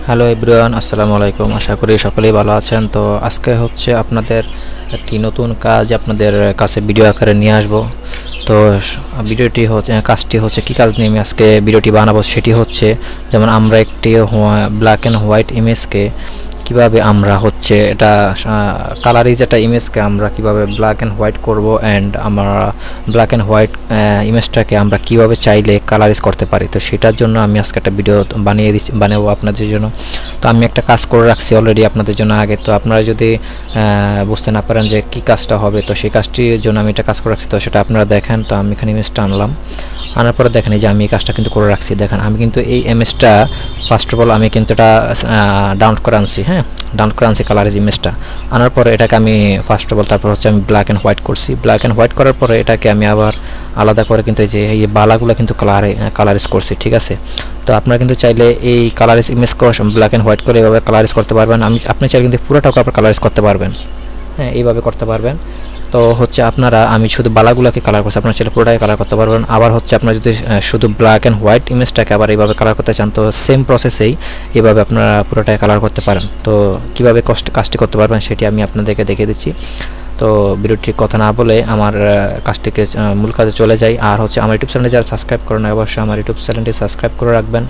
Hello everyone, আসসালামু আলাইকুম। আশা করি সকলেই ভালো আছেন। তো আজকে হচ্ছে আপনাদের একটি নতুন কাজ আপনাদের কাছে ভিডিও আকারে নিয়ে আসব। তো ভিডিওটি হচ্ছে কাজটি হচ্ছে কি কাজ নিয়ে আমি আজকে ভিডিওটি বানাবো সেটি হচ্ছে, যেমন আমরা একটি ব্ল্যাক অ্যান্ড হোয়াইট ইমেজকে কিভাবে আমরা হচ্ছে এটা কালারিজ একটা ইমেজকে আমরা কিভাবে ব্ল্যাক অ্যান্ড হোয়াইট করব, অ্যান্ড আমরা ব্ল্যাক অ্যান্ড হোয়াইট ইমেজটাকে আমরা কিভাবে চাইলে কালারিজ করতে পারি। তো সেটার জন্য আমি আজকে একটা ভিডিও বানাবো আপনাদের জন্য। তো আমি একটা কাজ করে রাখছি অলরেডি আপনাদের জন্য আগে। তো আপনারা যদি বুঝতে না পারেন যে কী কাজটা হবে, তো সেই কাজটির জন্য আমি একটা কাজ করে রাখছি, তো সেটা আপনারা দেখেন। তো আমি এখানে ইমেজটা আনার পরে দেখেন এই যে আমি এই কাজটা কিন্তু করে রাখছি। দেখেন আমি কিন্তু এই ইমেজটা ফার্স্ট অফ অল আমি কিন্তু এটা ডাউনলোড করে আনছি। ডাউনলোড করে আনছি কালারিজ ইমেজটা। আনার পরে এটাকে আমি ফার্স্ট অফ অল তারপর হচ্ছে আমি ব্ল্যাক অ্যান্ড হোয়াইট করছি। ব্ল্যাক অ্যান্ড হোয়াইট করার পরে এটাকে আমি আবার আলাদা করে কিন্তু এই বালাগুলো কিন্তু কালারিজ করছি, ঠিক আছে। তো আপনারা কিন্তু চাইলে এই কালারিজ ইমেজ ব্ল্যাক অ্যান্ড হোয়াইট করে এভাবে কালারিজ করতে পারবেন। আপনি চাইলে কিন্তু পুরোটাকে আপনার কালারিজ করতে পারবেন, এইভাবে করতে পারবেন। তো হচ্ছে আমি শুধু বালাগুলোকে কালার করছি, আপনারা চাইলে পুরোটাই কালার করতে পারবেন। আবার হচ্ছে আপনারা যদি শুধু ব্ল্যাক অ্যান্ড হোয়াইট ইমেজটাকে আবার এইভাবে কালার করতে চান, তো সেম প্রসেসেই এইভাবে আপনারা পুরোটাই কালার করতে পারেন। তো কীভাবে কাজটি করতে পারবেন সেটি আমি আপনাদেরকে দেখিয়ে দিচ্ছি। তো ভিডিওটির কথা না বলে আমার কাজটিকে মূল কাজে চলে যাই। আর হচ্ছে আমার ইউটিউব চ্যানেলে যারা সাবস্ক্রাইব করেন অবশ্যই আমার ইউটিউব চ্যানেলটি সাবস্ক্রাইব করে রাখবেন,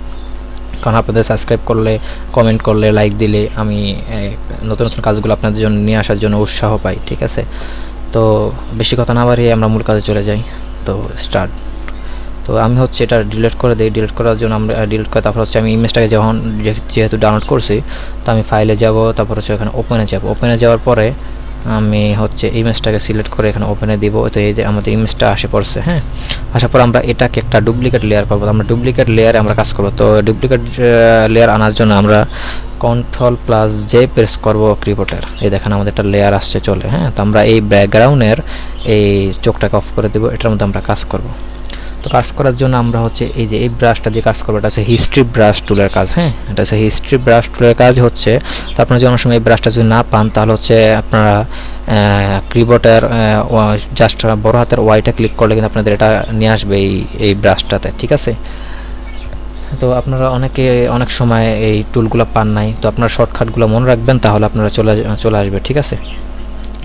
কারণ আপনাদের সাবস্ক্রাইব করলে, কমেন্ট করলে, লাইক দিলে আমি নতুন নতুন কাজগুলো আপনাদের জন্য নিয়ে আসার জন্য উৎসাহ পাই, ঠিক আছে। তো বেশি কথা না বাড়িয়ে আমরা মূল কাজে চলে যাই। তো স্টার্ট। তো আমি হচ্ছে এটা ডিলিট করে দিই। ডিলিট করার জন্য আমরা ডিলিট করে তারপর হচ্ছে আমি ইমেজটাকে যেহেতু ডাউনলোড করছি, তো আমি ফাইলে যাব, তারপর হচ্ছে এখানে ওপেনে যাব। ওপেনে যাওয়ার পরে আমি হচ্ছে ইমেজটাকে সিলেক্ট করে এখানে ওপেনে দিব। তো এই যে আমাদের ইমেজটা পড়ছে। আসার পর আমরা এটাকে একটা ডুপ্লিকেট লেয়ার করবো। আমরা ডুপ্লিকেট লেয়ারে আমরা কাজ করবো। তো ডুপ্লিকেট লেয়ার আনার জন্য আমরা Ctrl+J প্রেস করব কিবোর্ডের। এই দেখেন আমাদের একটা লেয়ার আসছে চলে। তো আমরা এই ব্যাকগ্রাউন্ডের এই চোখটাকে অফ করে দেবো, এটার মধ্যে আমরা কাজ করব। তো কাজ করার জন্য আমরা হচ্ছে এই যে এই ব্রাশটা দিয়ে কাজ করবো, এটা হচ্ছে হিস্ট্রি ব্রাশ টুলের কাজ। এটা হচ্ছে হিস্ট্রি ব্রাশ টুলের কাজ হচ্ছে। তো আপনারা যদি অনেক সময় এই ব্রাশটা যদি না পান, তাহলে হচ্ছে আপনারা কিবোর্ডের জাস্ট বড় হাতের ওয়াইটা ক্লিক করলে কিন্তু আপনাদের এটা নিয়ে আসবে এই ব্রাশটাতে, ঠিক আছে। তো আপনারা অনেক সময় এই টুলগুলো পান নাই, তো আপনারা শর্টকাটগুলো মনে রাখবেন, তাহলে আপনারা চলে আসবে, ঠিক আছে।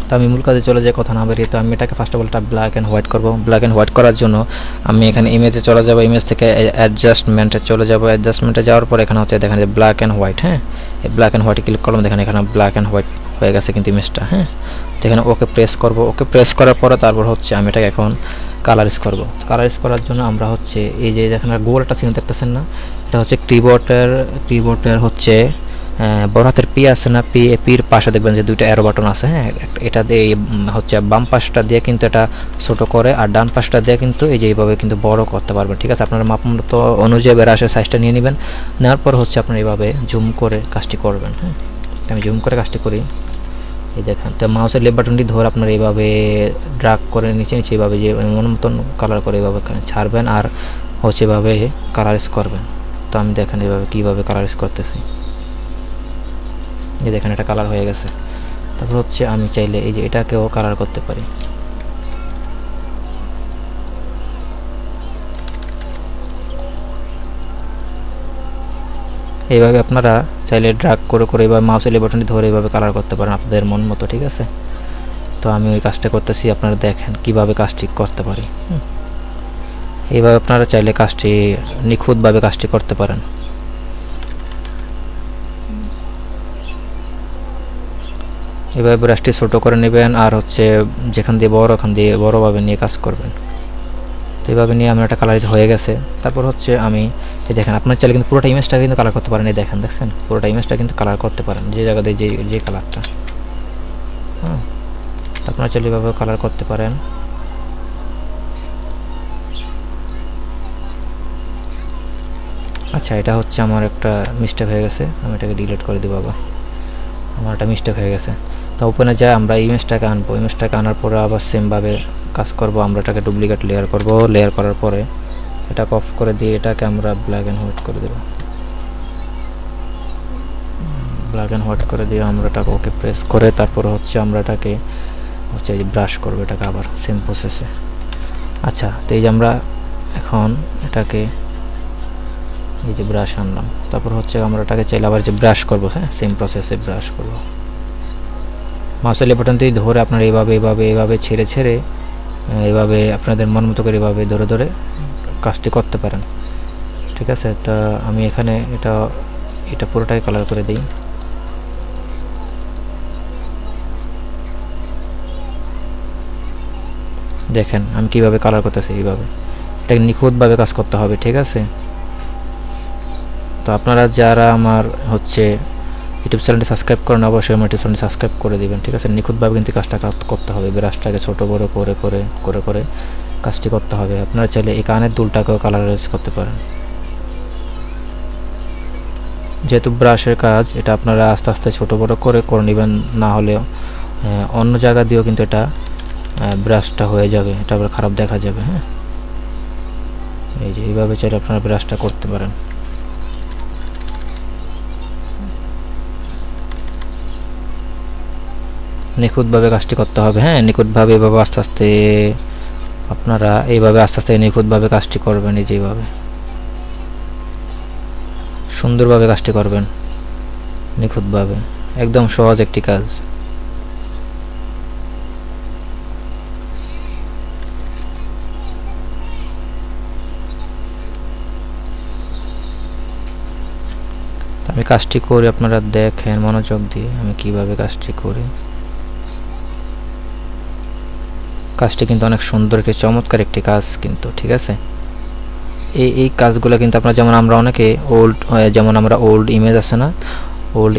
তো আমি মূল কাজে চলে যাই, কথা না বেরিয়ে। তো আমি এটাকে first of all black and white করবো। ব্ল্যাক অ্যান্ড হোয়াইট করার জন্য আমি এখানে ইমেজে চলে যাব, ইমেজ থেকে অ্যাডজাস্টমেন্টে চলে যাব। অ্যাডজাস্টমেন্টে যাওয়ার পর এখানে হচ্ছে দেখেন যে ব্ল্যাক অ্যান্ড হোয়াইট। এই ব্ল্যাক অ্যান্ড হোয়াইটে ক্লিক করলাম, দেখেন এখানে ব্ল্যাক অ্যান্ড হোয়াইট হয়ে গেছে কিন্তু ইমেজটা। এখানে ওকে প্রেস করব। ওকে প্রেস করার পরে তারপর হচ্ছে আমি এটাকে এখন কালারিজ করব। কালারিজ করার জন্য আমরা হচ্ছে এই যে এখানে গোলটা চিহ্ন দেখতেছেন না, এটা হচ্ছে কিবোর্ডের হচ্ছে বড় হাতের পি আছে না, পির পাশে দেখবেন যে দুইটা অ্যারো বাটন আছে। এটা দিয়ে হচ্ছে বাম পাশটা দিয়ে কিন্তু এটা ছোট করে, আর ডান পাশটা দিয়ে কিন্তু এই যে এইভাবে কিন্তু বড় করতে পারবেন, ঠিক আছে। আপনারা মাপমতো অনুযায়ী ব্রাশের সাইজটা নিয়ে নেবেন। নেওয়ার পর হচ্ছে আপনারা এইভাবে জুম করে কাজটি করবেন। আমি জুম করে কাজটি করি, এই দেখেন। তো মাউসের লেফট বাটনটি ধরে আপনারা এইভাবে ড্রাগ করে নিচে এইভাবে যে মন মতন কালার করে এইভাবে ছাড়বেন, আর হচ্ছে এভাবে কালারিজ করবেন। তো আমি দেখেন এইভাবে কীভাবে কালারিজ করতেছি। এই দেখেন এটা কালার হয়ে গেছে। তারপর হচ্ছে আমি চাইলে এই যে এটাকেও কালার করতে পারি। এইভাবে আপনারা চাইলে ড্রাগ করে এইভাবে মাউসের লেফট বাটনটি ধরে এইভাবে কালার করতে পারেন আপনাদের মন মতো, ঠিক আছে। তো আমি ওই কাজটা করতেছি, আপনারা দেখেন কিভাবে কাজটি করতে পারি। এইভাবে আপনারা চাইলে কাজটি নিখুঁতভাবে কাজটি করতে পারেন। এভাবে ব্রাশটি ছোটো করে নেবেন, আর হচ্ছে যেখান দিয়ে বড় ওখান দিয়ে বড়োভাবে নিয়ে কাজ করবেন। তো এইভাবে নিয়ে আমার একটা কালারিজ হয়ে গেছে। তারপর হচ্ছে আমি এই দেখেন, আপনার চাইলে কিন্তু পুরোটা ইমেজটা কিন্তু কালার করতে পারেন। এই দেখছেন পুরোটা ইমেজটা কিন্তু কালার করতে পারেন যে জায়গাতে যে কালারটা। আপনারা চাইলে এভাবে কালার করতে পারেন। আচ্ছা, এটা হচ্ছে আমার একটা মিস্টেক হয়ে গেছে, আমি এটাকে ডিলিট করে দেবো। আবার আমার একটা মিস্টেক হয়ে গেছে। তো ওপেনে যাই, আমরা ইমেজটাকে আনবো। ইমেজটাকে আনার পরে আবার সেমভাবে কাজ করব। আমরা এটাকে ডুপ্লিকেট লেয়ার করব। লেয়ার করার পরে এটাকে অফ করে দিয়ে এটাকে আমরা ব্ল্যাক অ্যান্ড হোয়াইট করে দেব। ব্ল্যাক অ্যান্ড হোয়াইট করে দিয়ে আমরা এটাকে ওকে প্রেস করে তারপর হচ্ছে আমরা এটাকে হচ্ছে এই ব্রাশ করবো, এটাকে আবার সেম প্রসেসে। আচ্ছা, তো এই যে আমরা এখন এটাকে এই যে ব্রাশ আনলাম, তারপর হচ্ছে আমরা এটাকে চাইলে আবার যে ব্রাশ করবো, হ্যাঁ সেম প্রসেসে ব্রাশ করবো। মাউসের বাটন দিয়ে ধরে আপনারা এইভাবে ছেড়ে ছেড়ে এইভাবে আপনাদের মন মতো করে এইভাবে ধরে ধরে কাজটি করতে পারেন, ঠিক আছে। তা আমি এখানে এটা পুরোটাই কালার করে দিই। দেখেন আমি কিভাবে কালার করতেছি, এইভাবে এটা নিখুঁতভাবে কাজ করতে হবে, ঠিক আছে। তো আপনারা যারা আমার হচ্ছে ইউটিউব চ্যানেলটি সাবস্ক্রাইব করেন, অবশ্যই আমার ইউটিউব চ্যানেলটি সাবস্ক্রাইব করে দিবেন, ঠিক আছে। নিখুঁতভাবে কিন্তু কাজটা করতে হবে, ব্রাশটাকে ছোট বড় করে করে করে করে কাজটি করতে হবে। আপনারা চাইলে এই কানের দুলটাকেও কালারাইজ করতে পারেন। যেহেতু ব্রাশের কাজ, এটা আপনারা আস্তে আস্তে ছোট বড় করে করে নেবেন, না হলেও অন্য জায়গা দিয়েও কিন্তু এটা ব্রাশটা হয়ে যাবে, এটা আবার খারাপ দেখা যাবে। হ্যাঁ, এই যে এইভাবে চাইলে আপনারা ব্রাশটা করতে পারেন। নিখুঁতভাবে কাজটি করতে হবে, হ্যাঁ নিখুঁতভাবে এভাবে আস্তে আস্তে আপনারা এইভাবে আস্তে আস্তে নিখুঁতভাবে কাজটি করবেন, এই যেভাবে সুন্দরভাবে কাজটি করবেন, নিখুঁতভাবে, একদম সহজ একটি কাজ। আমি কাজটি করি, আপনারা দেখেন মনোযোগ দিয়ে আমি কিভাবে কাজটি করি। কাজটি কিন্তু অনেক সুন্দর একটি চমৎকার একটি কাজ কিন্তু, ঠিক আছে। এই কাজগুলো কিন্তু আপনারা যেমন আমরা অনেকে যেমন আমরা ওল্ড ইমেজ আছে না, ওল্ড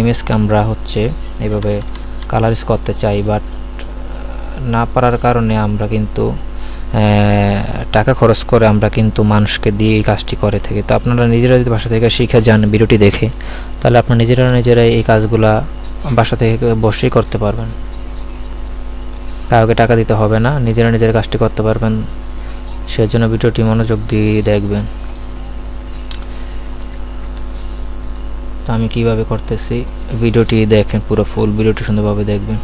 ইমেজকে আমরা হচ্ছে এইভাবে কালারিজ করতে চাই, বাট না পারার কারণে আমরা কিন্তু টাকা খরচ করে আমরা কিন্তু মানুষকে দিয়ে এই কাজটি করে থাকি। তো আপনারা নিজেরা যদি বাসা থেকে শিখে যান ভিডিওটি দেখে, তাহলে আপনারা নিজেরাই এই কাজগুলা বাসা থেকে বসেই করতে পারবেন, কাউকে টাকা দিতে হবে না, নিজের কাজটি করতে পারবেন। সেজন্য ভিডিওটি মনোযোগ দিয়ে দেখবেন। তো আমি কিভাবে করতেছি ভিডিওটি দেখেন, পুরো ফুল ভিডিওটি সুন্দরভাবে দেখবেন।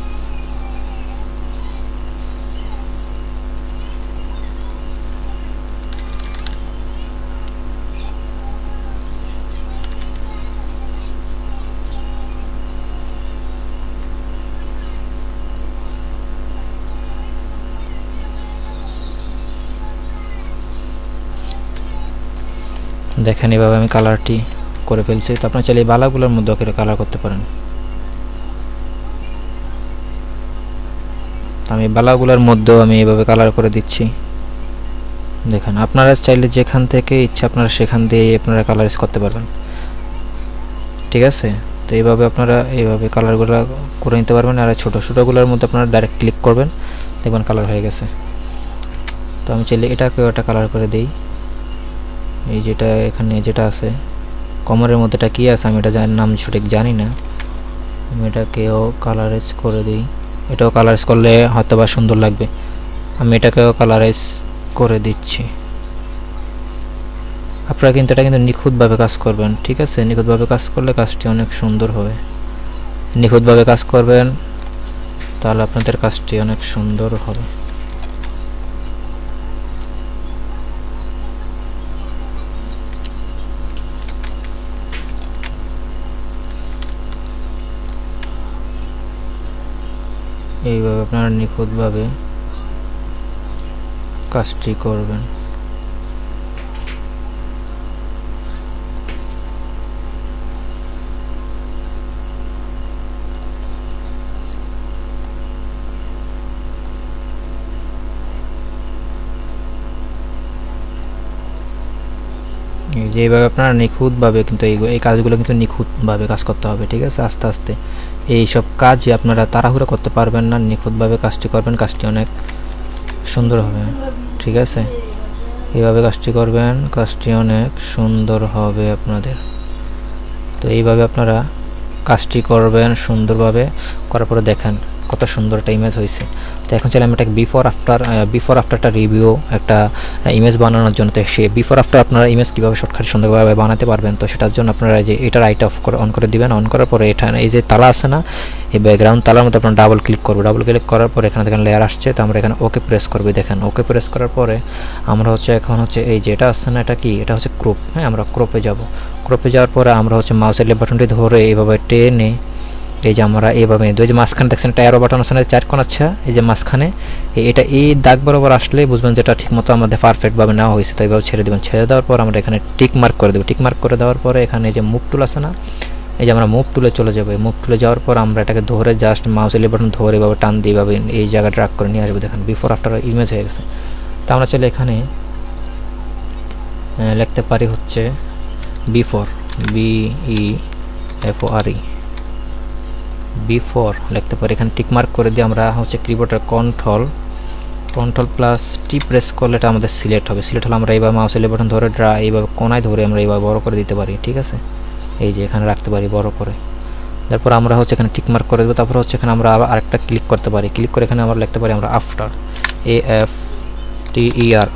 দেখেন এভাবে আমি কালারটি করে ফেলছি। তো আপনারা চাইলে এই বালাগুলোর মধ্যে কালার করতে পারেন। আমি বালাগুলোর মধ্যেও আমি এভাবে কালার করে দিচ্ছি। দেখেন আপনারা চাইলে যেখান থেকে ইচ্ছা আপনারা সেখান দিয়ে আপনারা কালারাইজ করতে পারবেন, ঠিক আছে। তো এইভাবে আপনারা এইভাবে কালারগুলো করে নিতে পারবেন। আর ছোটোগুলোর মধ্যে আপনারা ডাইরেক্ট ক্লিক করবেন, দেখবেন কালার হয়ে গেছে। তো আমি চাইলে এটাকেও একটা কালার করে দিই। এই যেটা এখানে যেটা আছে কমরের মধ্যে এটা কী আছে আমি এটা নাম সঠিক জানি না, আমি এটাকেও কালারাইজ করে দিই। এটাও কালারাইজ করলে হয়তো বা সুন্দর লাগবে। আমি এটাকেও কালারাইজ করে দিচ্ছি। আপনারা কিন্তু এটা কিন্তু নিখুঁতভাবে কাজ করবেন, ঠিক আছে। নিখুঁতভাবে কাজ করলে কাজটি অনেক সুন্দর হবে। নিখুঁতভাবে কাজ করবেন, তাহলে আপনাদের কাজটি অনেক সুন্দর হবে। এইভাবে আপনারা নিখুঁতভাবে কাজটি করবেন। যেভাবে আপনারা নিখুঁতভাবে কিন্তু এই কাজগুলো কিন্তু নিখুঁতভাবে কাজ করতে হবে, ঠিক আছে। আস্তে আস্তে এই সব কাজই আপনারা তাড়াহুড়ো করতে পারবেন না, নিখুঁতভাবে কাজটি করবেন, কাজটি অনেক সুন্দর হবে, ঠিক আছে। এইভাবে কাজটি করবেন, কাজটি অনেক সুন্দর হবে আপনাদের। তো এইভাবে আপনারা কাজটি করবেন সুন্দরভাবে, করার পরে দেখেন কত সুন্দর একটা ইমেজ হয়েছে। তো এখন চাইলে আমি এটাকে বিফোর আফটারটা রিভিউ একটা ইমেজ বানানোর জন্য, তো সে বিফোর আফটার আপনারা ইমেজ কীভাবে শর্টকাটে সুন্দরভাবে বানাতে পারবেন, তো সেটার জন্য আপনারা যে এটা রাইট অফ করে অন করে দিবেন। অন করার পরে এটা এই যে তালা আছে না, এই ব্যাকগ্রাউন্ড তালার মধ্যে আপনারা ডাবল ক্লিক করবো। ডাবল ক্লিক করার পরে এখানে দেখেন লেয়ার আসছে, তো আমরা এখানে ওকে প্রেস করবো। দেখেন ওকে প্রেস করার পরে আমরা হচ্ছে এখন হচ্ছে এই যে এটা আসছে না, এটা কি, এটা হচ্ছে ক্রপ। হ্যাঁ, আমরা ক্রপে যাব। ক্রপে যাওয়ার পরে আমরা হচ্ছে মাউসের লেফট বাটনটি ধরে এইভাবে টেনে এই যে আমরা এইভাবে দুই যে মাঝখানে দেখছেন একটা অ্যারো বাটন আছে না, 4 কোণ আছে, এই যে মাঝখানে এটা এই দাগ বরাবর আসলে বুঝবেন যেটা ঠিকমতো আমাদের পারফেক্টভাবে নেওয়া হয়েছে। তো এইভাবে ছেড়ে দেবেন। ছেড়ে দেওয়ার পর আমরা এখানে টিক মার্ক করে দেবো। টিক মার্ক করে দেওয়ার পরে এখানে এই যে মুভ টুল আছে না, এই যে আমরা মুভ টুলে চলে যাবো। মুভ টুলে যাওয়ার পর আমরা এটাকে ধরে জাস্ট মাউসের লেফট বাটন ধরে এভাবে টান দিয়ে এভাবে এই জায়গা ড্র্যাগ করে নিয়ে আসবো। দেখেন বিফোর আফটার ইমেজ হয়ে গেছে। তো আমরা চলে এখানে লিখতে পারি হচ্ছে বিফোর, BEFORE, বিফোর লিখতে পারি। এখানে টিক মার্ক করে দিয়ে আমরা হচ্ছে কিবোর্ডের কন্ট্রোল প্লাস টি প্রেস করলে এটা আমাদের সিলেক্ট হবে। সিলেক্ট হলে আমরা এইভাবে মাউসের লেফট বাটন ধরে এইভাবে কোনায় ধরে আমরা এইভাবে বড় করে দিতে পারি। ঠিক আছে, এই যে এখানে রাখতে পারি বড় করে। তারপর আমরা হচ্ছে এখানে টিক মার্ক করে দেবো। তারপর হচ্ছে এখানে আমরা আবার আরেকটা ক্লিক করতে পারি। ক্লিক করে এখানে আমরা লিখতে পারি আমরা আফটার, AFTER,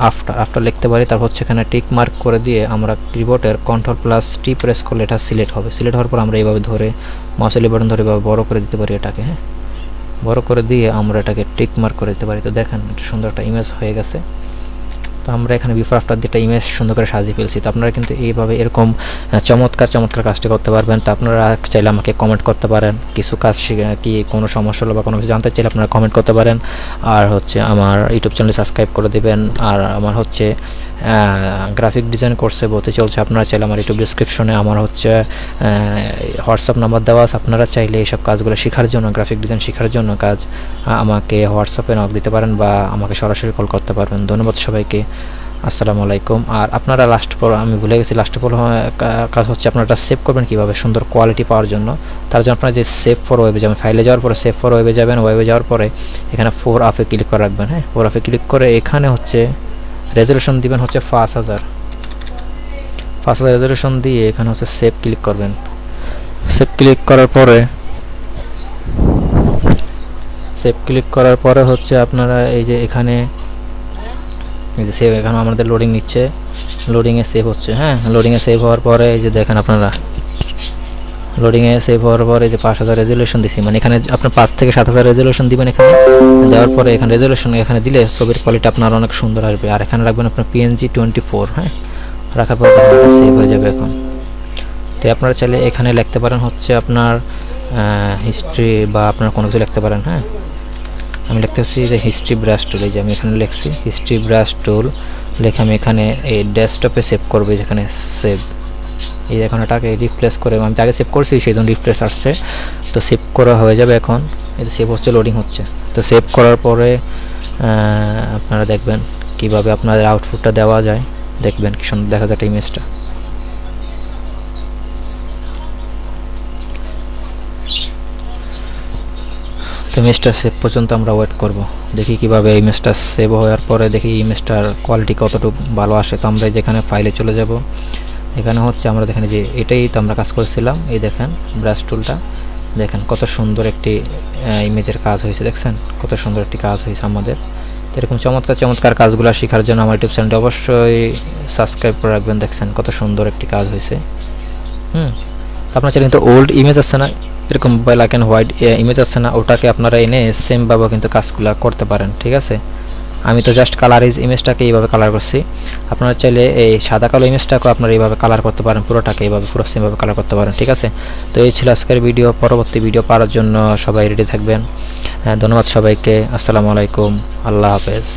আফটার লিখতে পারি। তারপর হচ্ছে এখানে টিক মার্ক করে দিয়ে আমরা কিবোর্ডের কন্ট্রোল প্লাস টি প্রেস করলে এটা সিলেক্ট হবে। সিলেক্ট হওয়ার পর আমরা এইভাবে ধরে মাউসের বাটন ধরে এভাবে বড় করে দিতে পারি এটাকে। হ্যাঁ, বড় করে দিয়ে আমরা এটাকে টিক মার্ক করে দিতে পারি। তো দেখেন এটা সুন্দর একটা ইমেজ হয়ে গেছে। তো আমরা এখানে বিফোর আফটার দিয়ে একটা ইমেজ সুন্দর করে সাজিয়ে ফেলছি। তো আপনারা কিন্তু এইভাবে এরকম চমৎকার কাজটি করতে পারবেন। তো আপনারা চাইলে আমাকে কমেন্ট করতে পারেন, কিছু কাজ কি কোনো সমস্যা হলো বা কোনো কিছু জানতে চাইলে আপনারা কমেন্ট করতে পারেন। আর হচ্ছে আমার ইউটিউব চ্যানেল সাবস্ক্রাইব করে দেবেন। আর আমার হচ্ছে গ্রাফিক ডিজাইন কোর্সে ভর্তি চলছে। আপনারা চাইলে আমার ইউটিউব ডিসক্রিপশনে আমার হচ্ছে হোয়াটসঅ্যাপ নাম্বার দেওয়া আছে। আপনারা চাইলে এইসব কাজগুলো শেখার জন্য, গ্রাফিক ডিজাইন শেখার জন্য আমাকে হোয়াটসঅ্যাপে নক দিতে পারেন বা আমাকে সরাসরি কল করতে পারবেন। ধন্যবাদ সবাইকে, আসসালামু আলাইকুম। আর আপনারা আমি ভুলে গেছি, কাজ হচ্ছে আপনারা এটা সেভ করবেন কীভাবে সুন্দর কোয়ালিটি পাওয়ার জন্য। তার জন্য আপনারা যে সেভ ফর ওয়েবে যাবেন, ফাইলে যাওয়ার পরে সেভ ফর ওয়েবে যাবেন। ওয়েবে যাওয়ার পরে এখানে 4 আপে ক্লিক করে রাখবেন। হ্যাঁ, 4 আপে ক্লিক করে এখানে হচ্ছে রেজলিউশন দিবেন হচ্ছে 5000 রেজলিউশন দিয়ে এখানে হচ্ছে সেভ ক্লিক করবেন। সেভ ক্লিক করার পরে হচ্ছে আপনারা এই যে এখানে এই যে সেভ, এখানে আমাদের লোডিং নিচ্ছে, লোডিংয়ে সেভ হচ্ছে। হ্যাঁ, লোডিংয়ে সেভ হওয়ার পরে এই যে দেখেন আপনারা লোডিংয়ে সেভ হওয়ার পরে এই যে 5000 রেজলিউশন দিছি, মানে এখানে আপনার 5 থেকে 7000 রেজলিউশন দিবেন। এখানে দেওয়ার পরে এখানে রেজলিউশন এখানে দিলে ছবির কোয়ালিটি আপনার অনেক সুন্দর আসবে। আর এখানে রাখবেন আপনার PNG 24। হ্যাঁ, রাখার পর সেভ হয়ে যাবে এখন। তো আপনারা চাইলে এখানে লিখতে পারেন হচ্ছে আপনার হিস্ট্রি বা আপনার কোনো কিছু লিখতে পারেন। হ্যাঁ, আমি লিখতেছি যে হিস্ট্রি ব্রাশ টুল, এই যে আমি এখানে লিখছি হিস্ট্রি ব্রাশ টুল লিখে আমি এখানে এই ডেস্কটপে সেভ করবো। যেখানে সেভ, এই এখন এটাকে রিপ্লেস করে, আমি আগে সেভ করছি সেই জন্য রিপ্লেস আসছে। তো সেভ করা হয়ে যাবে এখন। এই যে সেভ হচ্ছে, লোডিং হচ্ছে। তো সেভ করার পরে আপনারা দেখবেন কিভাবে আপনাদের আউটপুটটা দেওয়া যায়। দেখবেন কি সুন্দর দেখা যায় ইমেজটা। তো ইমেজটা সেভ পর্যন্ত আমরা ওয়েট করব, দেখি কিভাবে ইমেজটা সেভ হওয়ার পরে দেখি ইমেজটার কোয়ালিটি কতটুকু ভালো আসে। তো আমরা যেখানে ফাইলে চলে যাব, এখানে হচ্ছে আমরা দেখেন যে এটাই তো আমরা কাজ করেছিলাম। এই দেখেন ব্রাশ টুলটা, দেখেন কত সুন্দর একটি ইমেজের কাজ হয়েছে। দেখছেন কত সুন্দর একটি কাজ হয়েছে আমাদের। এরকম চমৎকার কাজগুলো শেখার জন্য আমার ইউটিউব চ্যানেলটা অবশ্যই সাবস্ক্রাইব করে রাখবেন। দেখছেন কত সুন্দর একটি কাজ হয়েছে। আপনার চ্যানেলে কিন্তু ওল্ড ইমেজ আছে না, এরকম ব্ল্যাক অ্যান্ড হোয়াইট ইমেজ আছে না, ওটাকে আপনারা এনে সেমভাবে কিন্তু কাজগুলো করতে পারেন। ঠিক আছে, আমি তো জাস্ট ইমেজটাকে এইভাবে কালার করছি। আপনারা চাইলে এই সাদা কালো ইমেজটাকে আপনারা এইভাবে কালার করতে পারেন, পুরোটাকে এইভাবে পুরো সেমভাবে কালার করতে পারেন। ঠিক আছে, তো এই ছিল আজকের ভিডিও। পরবর্তী ভিডিও পাওয়ার জন্য সবাই রেডি থাকবেন। ধন্যবাদ সবাইকে, আসসালামু আলাইকুম, আল্লাহ হাফেজ।